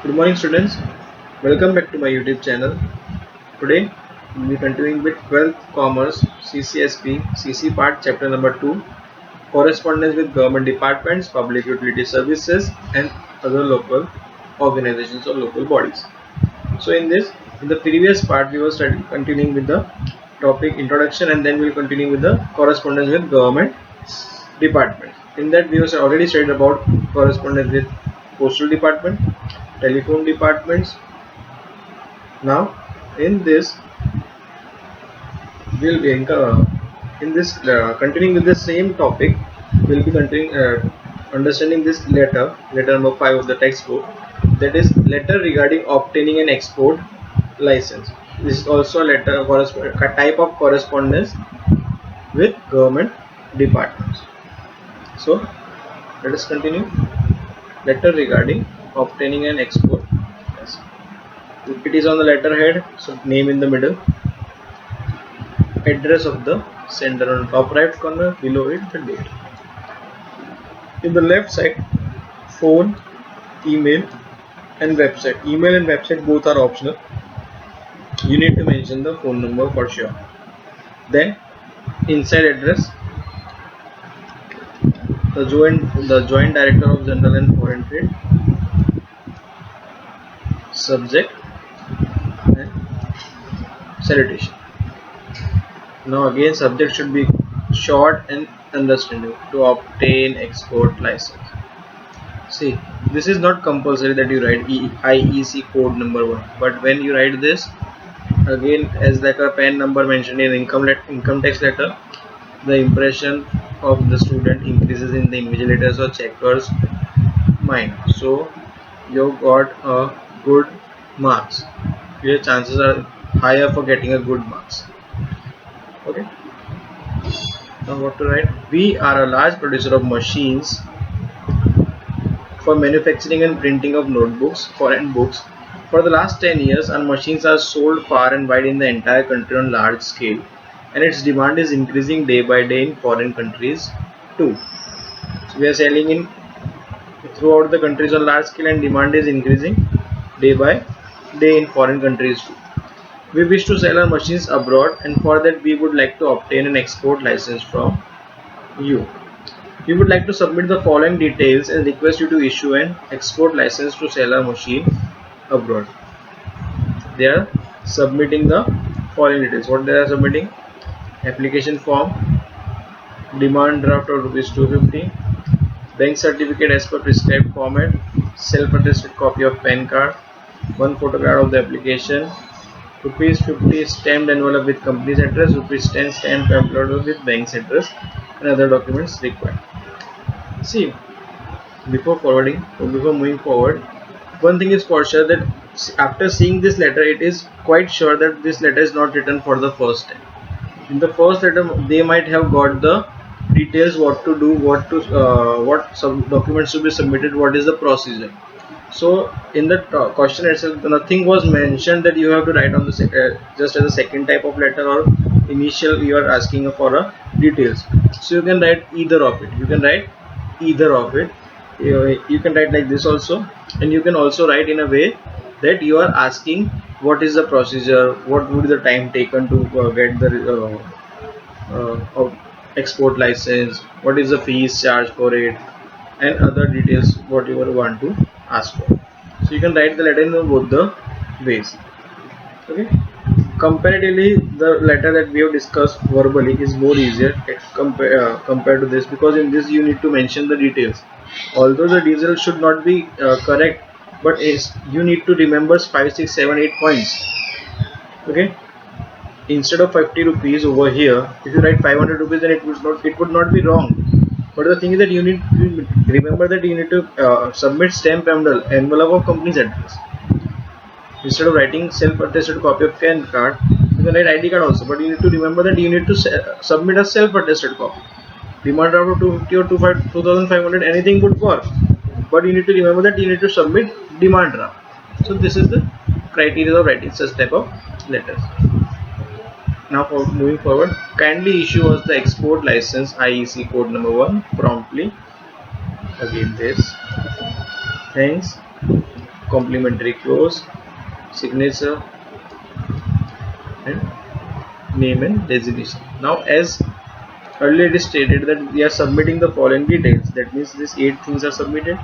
Good morning, students. Welcome back to my YouTube channel. Today we will be continuing with 12th Commerce Ccsp CC part chapter number 2, Correspondence with Government Departments, Public Utility Services and other local organizations or local bodies. So in the previous part we were continuing with the topic introduction, and then we will continue with the correspondence with government department. In that we have already studied about correspondence with postal department, telephone departments. Now in this we'll be continuing with the same topic. We'll be continuing understanding this letter number 5 of the textbook, that is letter regarding obtaining an export license. This is also a type of correspondence with government departments. So let us continue. Letter regarding obtaining an export license. It is on the letterhead, so name in the middle, address of the sender on top right corner, below it the date. In the left side, phone, email and website. Email and website both are optional. You need to mention the phone number for sure. Then inside address, the joint director of general and foreign trade, subject and salutation. Now again, subject should be short and understandable. To obtain export license. See, this is not compulsory that you write IEC code number 1, but when you write this, again as like a PAN number mentioned in income tax letter, the impression of the student increases in the invigilators or checkers mind. So you got a good marks. Your chances are higher for getting a good marks. Okay. Now what to write? We are a large producer of machines for manufacturing and printing of notebooks, foreign books. For the last 10 years, our machines are sold far and wide in the entire country on large scale, and its demand is increasing day by day in foreign countries too. So we are selling in throughout the countries on large scale, and demand is increasing day by day in foreign countries too. We wish to sell our machines abroad, and for that we would like to obtain an export license from you. We would like to submit the following details and request you to issue an export license to sell our machine abroad. They are submitting the following details. What they are submitting? Application form, demand draft of ₹250, bank certificate as per prescribed format, self-attested copy of PAN card, one photograph of the application, ₹50 stamped envelope with company's address, ₹10 stamped envelope with bank's address, and other documents required. See, before moving forward, one thing is for sure, that after seeing this letter, it is quite sure that this letter is not written for the first time. In the first letter, they might have got the details, what to do, what some documents to be submitted, what is the procedure. So in the question itself, nothing was mentioned that you have to write on the just as a second type of letter, or initial you are asking for a details. So you can write either of it. You can write like this also, and you can also write in a way that you are asking what is the procedure, what would be the time taken to get the export license, what is the fees charged for it, and other details what you want to ask for. So you can write the letter in both the ways. Okay. Comparatively, the letter that we have discussed verbally is more easier compared to this, because in this you need to mention the details. Although the details should not be correct, but you need to remember 5, 6, 7, 8 points. Okay. Instead of 50 rupees over here, if you write 500 rupees, then it would not be wrong. But the thing is that you need to remember that you need to submit stamp envelope of company's address. Instead of writing self-attested copy of PAN card, you can write ID card also, but you need to remember that you need to submit a self-attested copy. Demand draft of 250 or 2500, anything would work, but you need to remember that you need to submit demand draft. So this is the criteria of writing such type of letters. Now for moving forward, kindly issue us the export license IEC code number 1 promptly. Again this. Thanks. complimentary clause, signature, and name and designation. Now, as earlier it is stated that we are submitting the following details. That means these 8 things are submitted.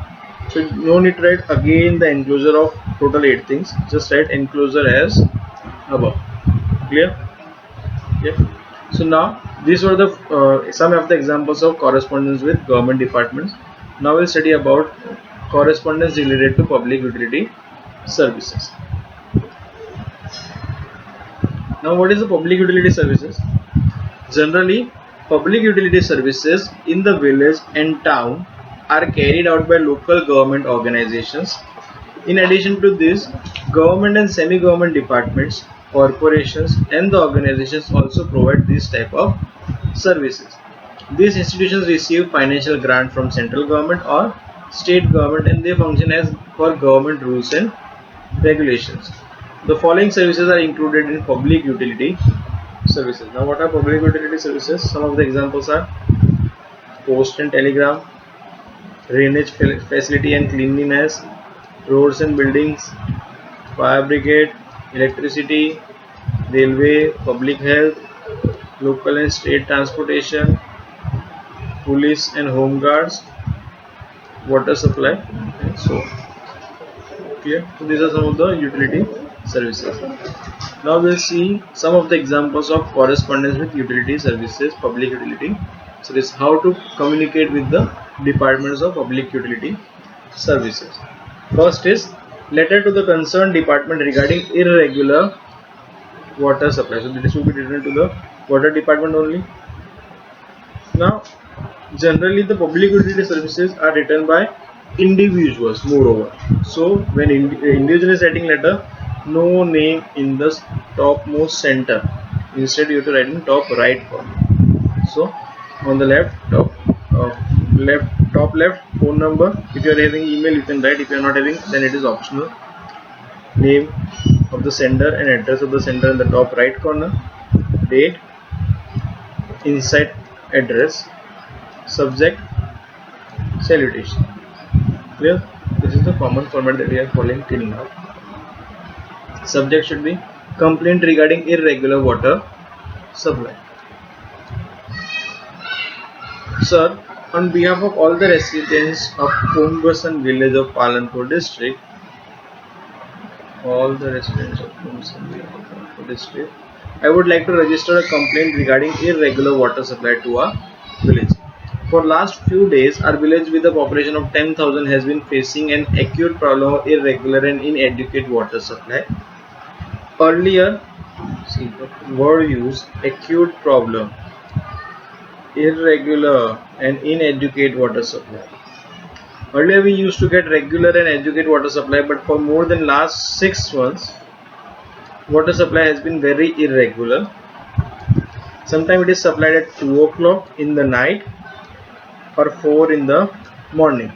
So no need to write again the enclosure of total 8 things. Just write enclosure as above. Clear? Yeah. So now these were the some of the examples of correspondence with government departments. Now we'll study about correspondence related to public utility services. Now, what is the public utility services? Generally, public utility services in the village and town are carried out by local government organizations. In addition to this, government and semi-government departments, corporations, and the organizations also provide this type of services. These institutions receive financial grant from central government or state government, and they function as per government rules and regulations. The following services are included in public utility services. Now, what are public utility services? Some of the examples are post and telegraph, drainage facility and cleanliness, roads and buildings, fire brigade, electricity, railway, public health, local and state transportation, police and home guards, water supply, and so on. Clear? So these are some of the utility services. Now we'll see some of the examples of correspondence with utility services, public utility. So this is how to communicate with the departments of public utility services. First is letter to the concerned department regarding irregular water supply. So this will be written to the water department only. Now, generally the public utility services are written by individuals moreover. So when individual is writing letter, no name in the topmost center. Instead you have to write in top right corner. So on the left top left phone number. If you are having email, you can write. If you are not having, then it is optional. Name of the sender and address of the sender in the top right corner. Date, inside address, subject, salutation. Clear? This is the common format that we are following till now. Subject should be complaint regarding irregular water supply. Sir, on behalf of all the residents of Kumbasan village of Palanpur district, I would like to register a complaint regarding irregular water supply to our village. For last few days, our village with a population of 10,000 has been facing an acute problem of irregular and inadequate water supply. Earlier, see the word used, acute problem, irregular and inadequate water supply. Earlier we used to get regular and adequate water supply, but for more than last 6 months, water supply has been very irregular. Sometimes it is supplied at 2 o'clock in the night or 4 in the morning.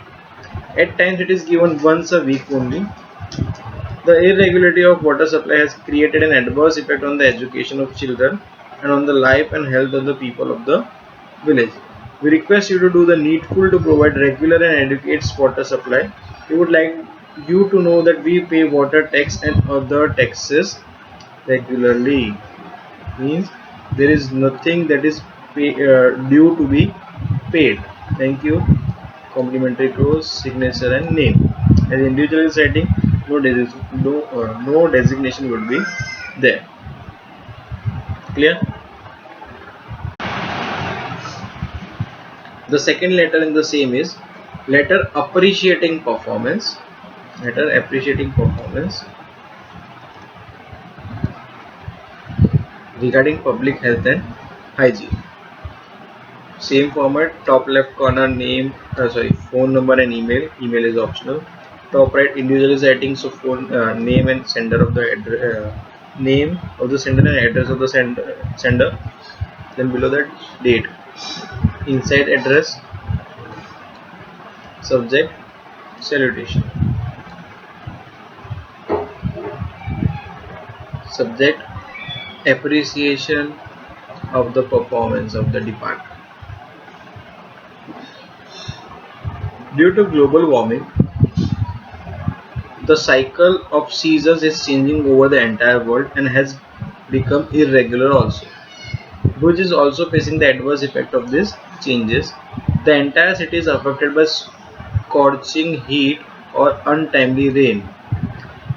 At times it is given once a week only. The irregularity of water supply has created an adverse effect on the education of children and on the life and health of the people of the village. We request you to do the needful to provide regular and adequate water supply. We would like you to know that we pay water tax and other taxes regularly. Means there is nothing that is due to be paid. Thank you. Complimentary clause, signature and name. As individual is writing, no designation would be there. Clear? The second letter in the same is letter appreciating performance. Letter appreciating performance regarding public health and hygiene. Same format, top left corner name, phone number and email. Email is optional. Top right, individual is writing, so phone name and sender of the name of the sender and address of the sender. Then below that, date, inside address, subject, salutation. Subject, appreciation of the performance of the department. Due to global warming, The cycle of seasons is changing over the entire world and has become irregular also. Bhuj is also facing the adverse effect of these changes. The entire city is affected by scorching heat or untimely rain.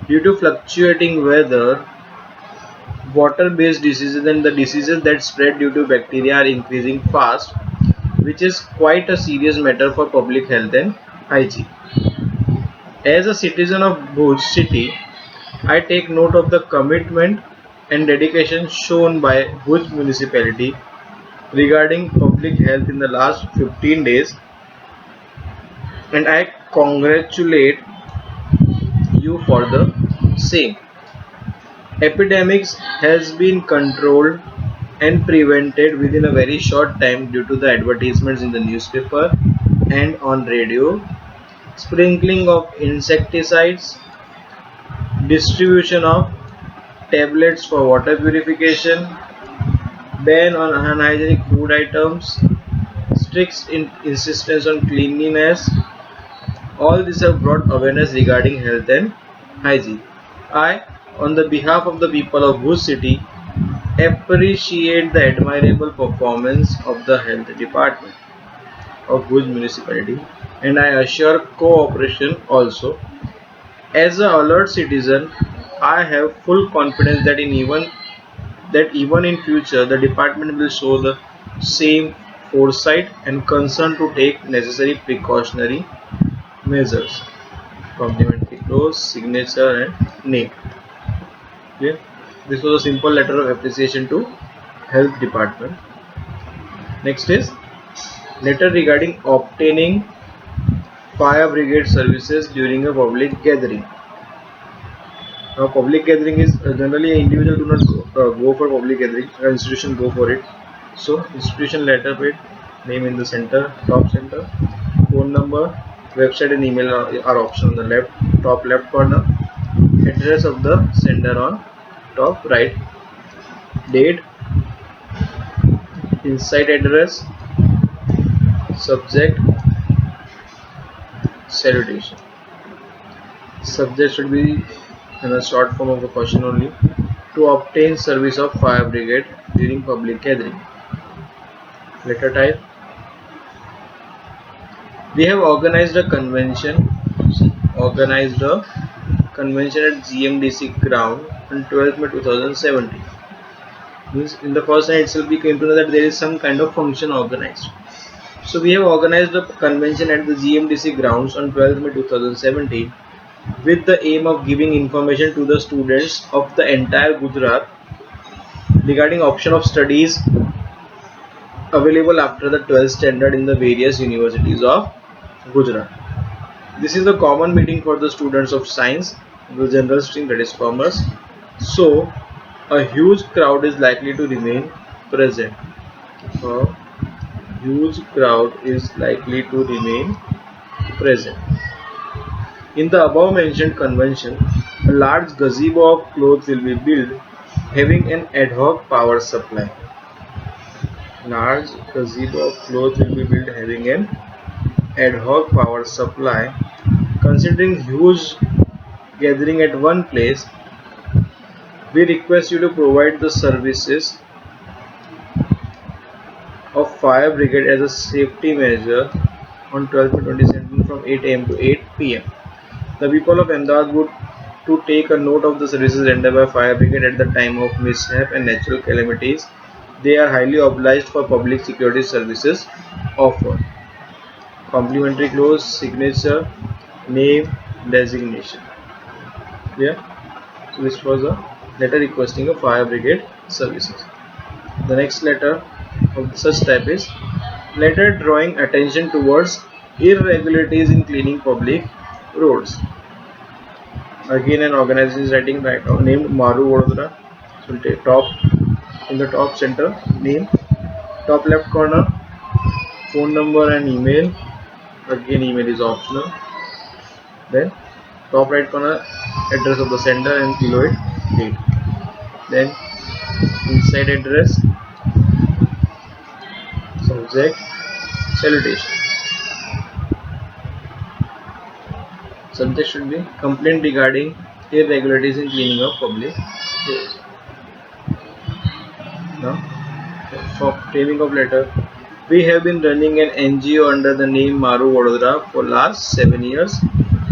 Due to fluctuating weather, water-based diseases and the diseases that spread due to bacteria are increasing fast, which is quite a serious matter for public health and hygiene. As a citizen of Bhuj city, I take note of the commitment and dedication shown by Bhuj municipality regarding public health in the last 15 days, and I congratulate you for the same. Epidemics has been controlled and prevented within a very short time due to the advertisements in the newspaper and on radio, sprinkling of insecticides, distribution of tablets for water purification, ban on unhygienic food items, strict insistence on cleanliness. All these have brought awareness regarding health and hygiene. I, on the behalf of the people of Bhuj city, appreciate the admirable performance of the health department of Bhuj municipality, and I assure cooperation also. As an alert citizen, I have full confidence that even in future the department will show the same foresight and concern to take necessary precautionary measures. Complimentary close, signature and name. Okay. This was a simple letter of appreciation to health department. Next is letter regarding obtaining fire brigade services during a public gathering. Now, public gathering is generally an individual do not go for public gathering. An institution go for it. So, institution letterhead, name in the center, top center, phone number, website and email are option on the left, top left corner, address of the sender on top right, date, inside address, subject, salutation. Subject should be in a short form of a question only. To obtain service of fire brigade during public gathering. Letter type. We have organized a convention. At GMDC ground on 12th May 2017. Means in the first night itself we came to know that there is some kind of function organized. So we have organized a convention at the GMDC grounds on 12th May 2017 with the aim of giving information to the students of the entire Gujarat regarding option of studies available after the 12th standard in the various universities of Gujarat. This is a common meeting for the students of science, the general stream, that is commerce. So a huge crowd is likely to remain present. A huge crowd is likely to remain present. In the above mentioned convention, a large gazebo of cloth will be built having an ad hoc power supply. Large gazebo of cloth will be built having an ad hoc power supply. Considering huge gathering at one place, we request you to provide the services of fire brigade as a safety measure on 12th May 2017 from 8 am to 8 pm. The people of Ahmedabad would to take a note of the services rendered by fire brigade at the time of mishap and natural calamities. They are highly obliged for public security services offered. Complimentary close, signature, name, designation. Yeah. So this was a letter requesting a fire brigade services. The next letter of such type is letter drawing attention towards irregularities in cleaning public roads. Again, an organization is writing right now named Maru Vadodara. So we'll take top in the top center name, top left corner phone number and email. Again, email is optional. Then top right corner address of the sender and below it date. Then inside address, subject, salutation. Subject should be complaint regarding irregularities in cleaning of public roads. Now, for framing of letter, we have been running an NGO under the name Maru Vadodara for last 7 years.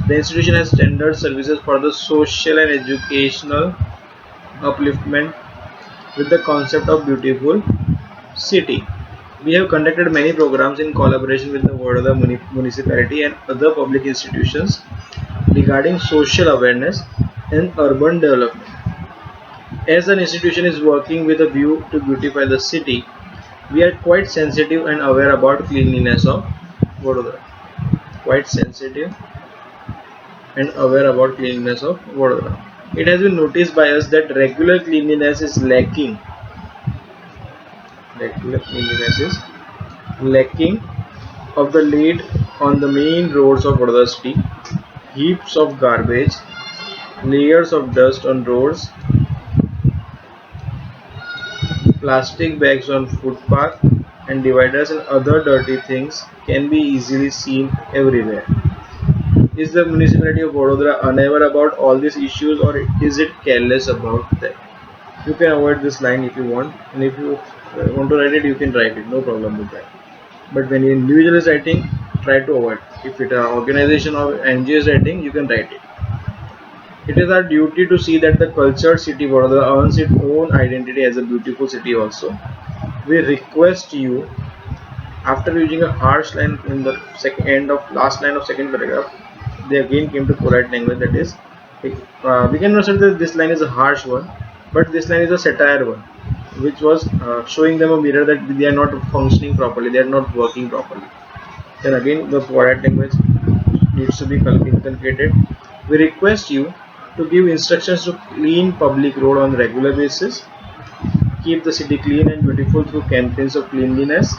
The institution has tendered services for the social and educational upliftment with the concept of beautiful city. We have conducted many programs in collaboration with the Vadodara municipality and other public institutions regarding social awareness and urban development. As an institution is working with a view to beautify the city, we are quite sensitive and aware about cleanliness of Vadodara. Quite sensitive and aware about cleanliness of Vadodara. It has been noticed by us that regular cleanliness is lacking. Regular cleanliness is lacking of the lead on the main roads of Vadodara city. Heaps of garbage, layers of dust on roads, plastic bags on footpath and dividers and other dirty things can be easily seen everywhere. Is the municipality of Vadodara unaware about all these issues, or is it careless about them? You can avoid this line if you want, and if you want to write it, you can write it, no problem with that. But when you individual is writing, try to avoid. If it is an organization or NGO is writing, you can write it. It is our duty to see that the cultured city Vadodara earns its own identity as a beautiful city also. We request you, after using a harsh line in the end of last line of second paragraph, they again came to polite language, that is, we cannot say that this line is a harsh one, but this line is a satire one, which was showing them a mirror that they are not functioning properly, they are not working properly. Then again the polite language needs to be inculcated. We request you to give instructions to clean public road on regular basis, keep the city clean and beautiful through campaigns of cleanliness.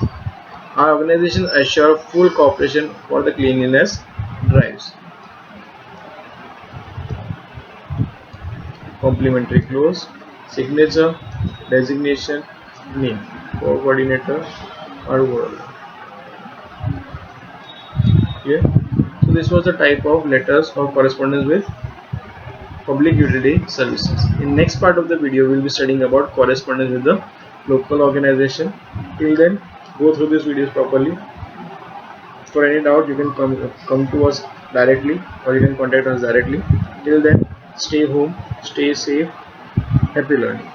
Our organization assure full cooperation for the cleanliness drives. Complimentary clause, signature, designation, name, coordinator or word. Okay. So this was the type of letters or correspondence with public utility services. In next part of the video, we will be studying about correspondence with the local organization. Till then, go through these videos properly. For any doubt, you can come to us directly, or you can contact us directly. Till then, stay home, stay safe, happy learning.